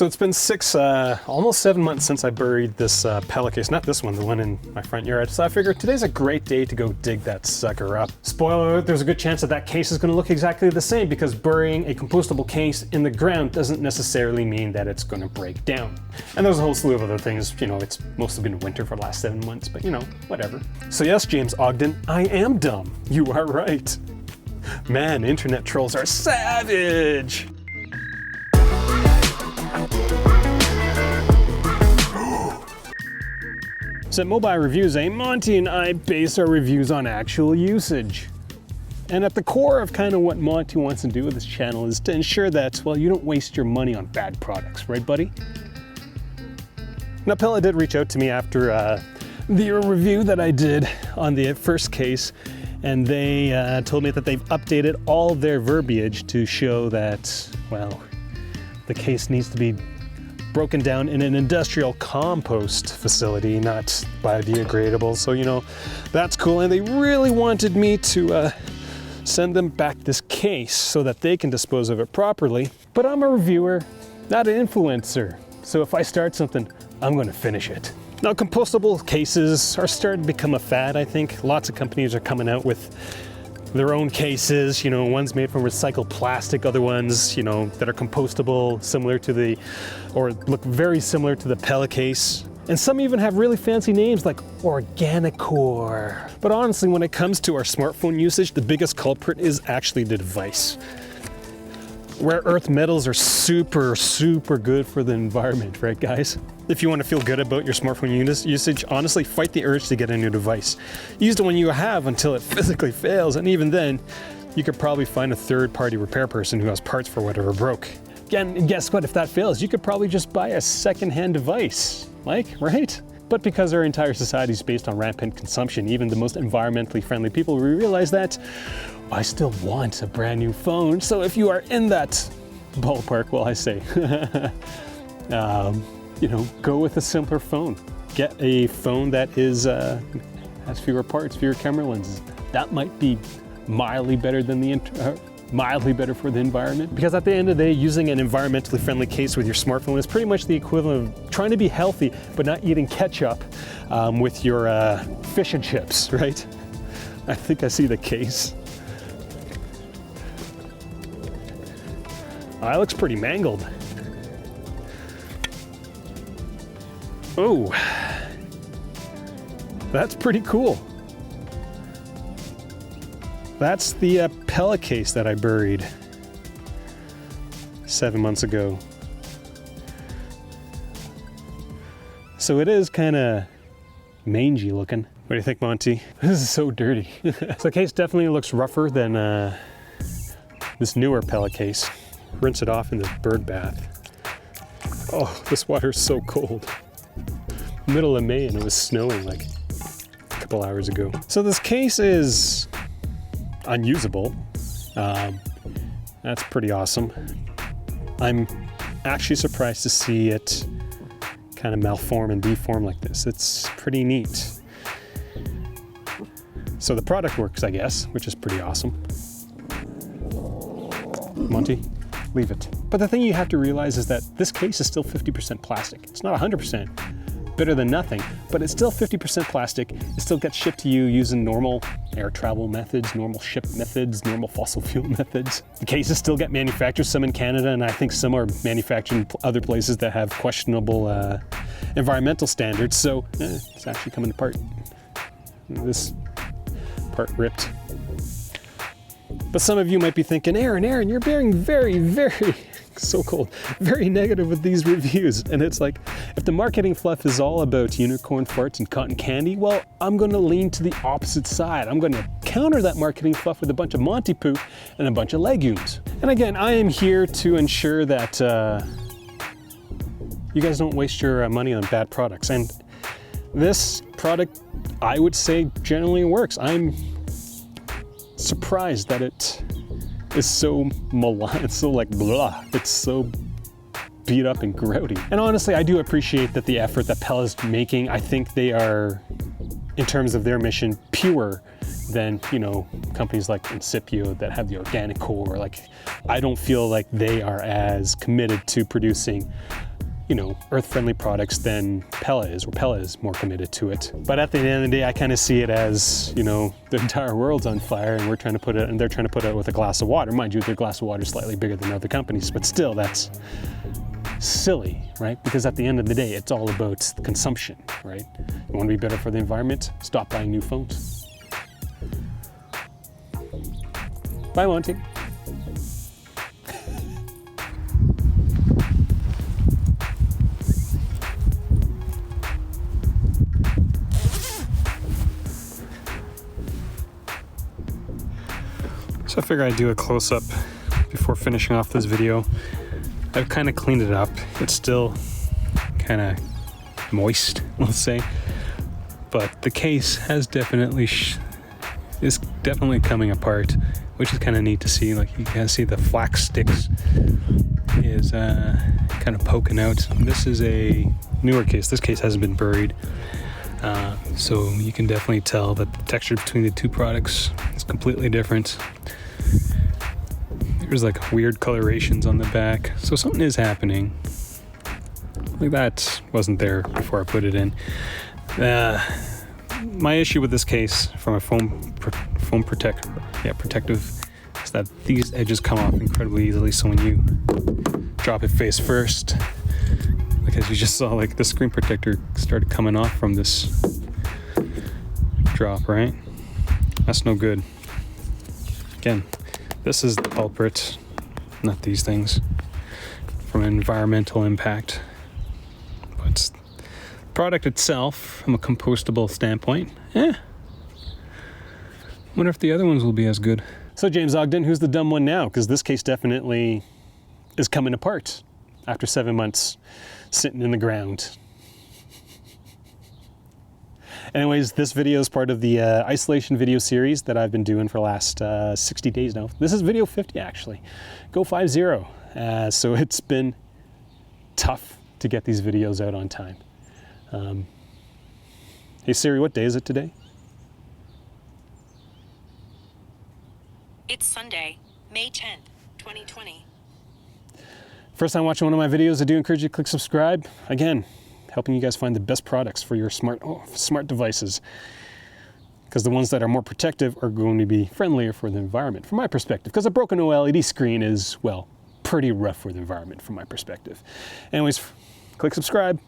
So it's been almost 7 months since I buried this Pelacase, not this one, the one in my front yard. So I figured today's a great day to go dig that sucker up. Spoiler alert, there's a good chance that that case is going to look exactly the same, because burying a compostable case in the ground doesn't necessarily mean that it's going to break down. And there's a whole slew of other things. You know, it's mostly been winter for the last 7 months, but you know, whatever. So yes, James Ogden, I am dumb. You are right. Man, internet trolls are savage. So at MobileReviewsEh, Monty and I base our reviews on actual usage. And at the core of kind of what Monty wants to do with this channel is to ensure that, well, you don't waste your money on bad products, right, buddy? Now, Pela did reach out to me after the review that I did on the first case, and they told me that they've updated all their verbiage to show that, well, the case needs to be broken down in an industrial compost facility, not biodegradable. So, you know, that's cool. And they really wanted me to send them back this case so that they can dispose of it properly. But I'm a reviewer, not an influencer. So if I start something, I'm going to finish it. Now, compostable cases are starting to become a fad, I think. Lots of companies are coming out with their own cases, you know, ones made from recycled plastic, other ones, you know, that are compostable, similar to or look very similar to the Pelacase. And some even have really fancy names like Organi-core. But honestly, when it comes to our smartphone usage, the biggest culprit is actually the device. Rare earth metals are super, super good for the environment, right, guys? If you want to feel good about your smartphone usage, honestly, fight the urge to get a new device. Use the one you have until it physically fails, and even then, you could probably find a third-party repair person who has parts for whatever broke. Again, and guess what? If that fails, you could probably just buy a second-hand device, right? But because our entire society is based on rampant consumption, even the most environmentally friendly people, we realize that I still want a brand new phone. So if you are in that ballpark, well, I say, you know, go with a simpler phone. Get a phone that has fewer parts, fewer camera lenses. That might be mildly better than mildly better for the environment. Because at the end of the day, using an environmentally friendly case with your smartphone is pretty much the equivalent of trying to be healthy, but not eating ketchup with your fish and chips, right? I think I see the case. Oh, that looks pretty mangled. Oh, that's pretty cool. That's the Pelacase that I buried 7 months ago. So it is kind of mangy looking. What do you think, Monty? This is so dirty. So the case definitely looks rougher than this newer Pelacase. Rinse it off in the bird bath. Oh, this water is so cold. Middle of May and it was snowing like a couple hours ago. So this case is unusable. That's pretty awesome. I'm actually surprised to see it kind of malform and deform like this. It's pretty neat. So the product works, I guess, which is pretty awesome. Monty, leave it. But the thing you have to realize is that this case is still 50% plastic. It's not 100%. Better than nothing, but it's still 50% plastic. It still gets shipped to you using normal air travel methods, normal ship methods, normal fossil fuel methods. The cases still get manufactured, some in Canada, and I think some are manufactured in other places that have questionable environmental standards. So it's actually coming apart. This part ripped. But some of you might be thinking, Aaron, you're being very, very, so cold, very negative with these reviews. And it's like, if the marketing fluff is all about unicorn farts and cotton candy, well, I'm going to lean to the opposite side. I'm going to counter that marketing fluff with a bunch of Monty poop and a bunch of legumes. And again, I am here to ensure that you guys don't waste your money on bad products. And this product, I would say, generally works. I'm surprised that it is so malign, so like blah. It's so beat up and grody. And honestly, I do appreciate that the effort that Pela's making. I think they are, in terms of their mission, purer than, you know, companies like Incipio that have the Organi-core. Like, I don't feel like they are as committed to producing you know, earth-friendly products than Pela is, or Pela is more committed to it. But at the end of the day, I kind of see it as, you know, the entire world's on fire and we're trying to put it, and they're trying to put it with a glass of water. Mind you, their glass of water is slightly bigger than other companies, but still, that's silly, right? Because at the end of the day, it's all about the consumption, right? You want to be better for the environment? Stop buying new phones. Bye, Monty. So I figure I'd do a close-up before finishing off this video. I've kind of cleaned it up. It's still kind of moist, let's say, but the case has definitely is definitely coming apart, which is kind of neat to see. Like, you can see the flax sticks is kind of poking out. This is a newer case. This case hasn't been buried, so you can definitely tell that the texture between the two products is completely different. There's like weird colorations on the back, so something is happening. Like, that wasn't there before I put it in. My issue with this case, from a protective, is that these edges come off incredibly easily. So when you drop it face first, like as you just saw, like the screen protector started coming off from this drop, right? That's no good. Again, this is the culprit, not these things, from an environmental impact. But the product itself, from a compostable standpoint, wonder if the other ones will be as good. So James Ogden, who's the dumb one now? Because this case definitely is coming apart after 7 months sitting in the ground. Anyways, this video is part of the isolation video series that I've been doing for the last 60 days now. This is video 50, actually. Go 50. So it's been tough to get these videos out on time. Hey Siri, what day is it today? It's Sunday, May 10th, 2020. First time watching one of my videos, I do encourage you to click subscribe. Again, helping you guys find the best products for your smart devices, because the ones that are more protective are going to be friendlier for the environment, from my perspective, because a broken OLED screen is, well, pretty rough for the environment from my perspective. Anyways, click subscribe.